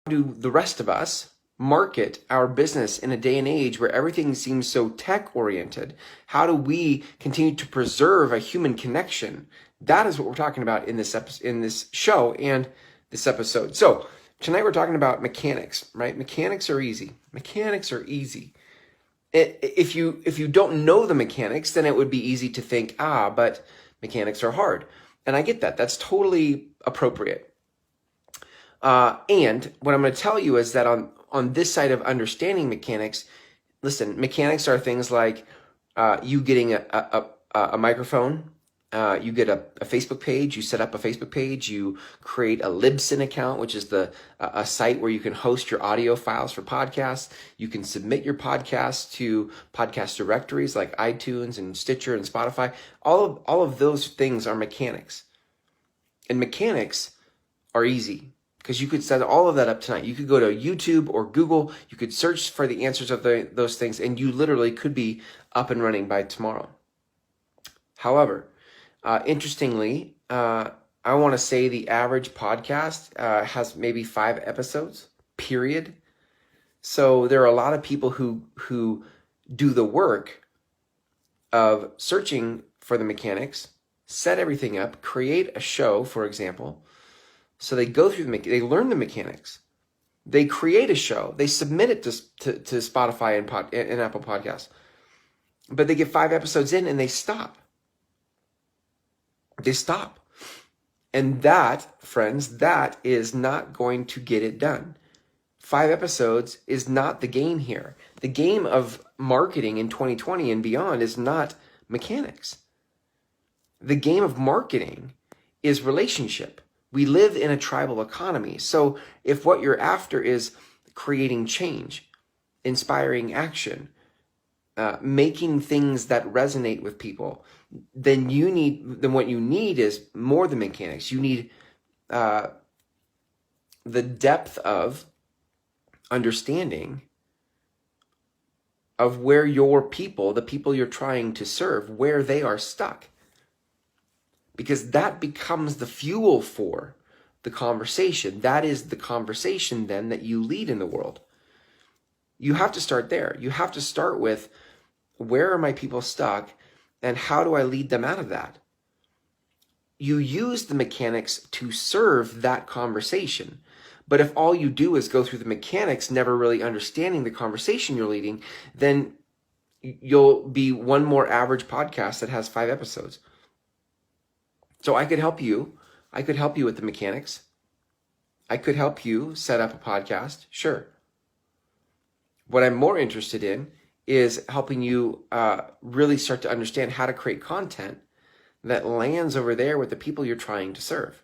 do the rest of us market our business in a day and age where everything seems so tech-oriented? How do we continue to preserve a human connection? That is what we're talking about in this show and this episode. So tonight we're talking about mechanics, right? Mechanics are easy. Mechanics are easy. If you don't know the mechanics, then it would be easy to think, but mechanics are hard. And I get that. That's totally appropriate. And what I'm going to tell you is that on this side of understanding mechanics, listen, mechanics are things like you getting a microphone, you get a Facebook page, you set up a Facebook page, you create a Libsyn account, which is a site where you can host your audio files for podcasts. You can submit your podcasts to podcast directories like iTunes and Stitcher and Spotify. All of those things are mechanics. And mechanics are easy because you could set all of that up tonight. You could go to YouTube or Google. You could search for the answers of those things, and you literally could be up and running by tomorrow. However, interestingly, I want to say the average podcast has maybe 5 episodes, period. So there are a lot of people who do the work of searching for the mechanics, set everything up, create a show, for example. So they go through they learn the mechanics. They create a show. They submit it to Spotify and Apple Podcasts. But they get 5 episodes in and they stop. They stop. And that, friends, that is not going to get it done. 5 episodes is not the game here. The game of marketing in 2020 and beyond is not mechanics. The game of marketing is relationship. We live in a tribal economy. So if what you're after is creating change, inspiring action, making things that resonate with people, then what you need is more than mechanics. You need the depth of understanding of where your people, the people you're trying to serve, where they are stuck. Because that becomes the fuel for the conversation. That is the conversation then that you lead in the world. You have to start there. You have to start with, where are my people stuck and how do I lead them out of that? You use the mechanics to serve that conversation. But if all you do is go through the mechanics, never really understanding the conversation you're leading, then you'll be one more average podcast that has 5 episodes. So I could help you. I could help you with the mechanics. I could help you set up a podcast. Sure. What I'm more interested in is helping you really start to understand how to create content that lands over there with the people you're trying to serve.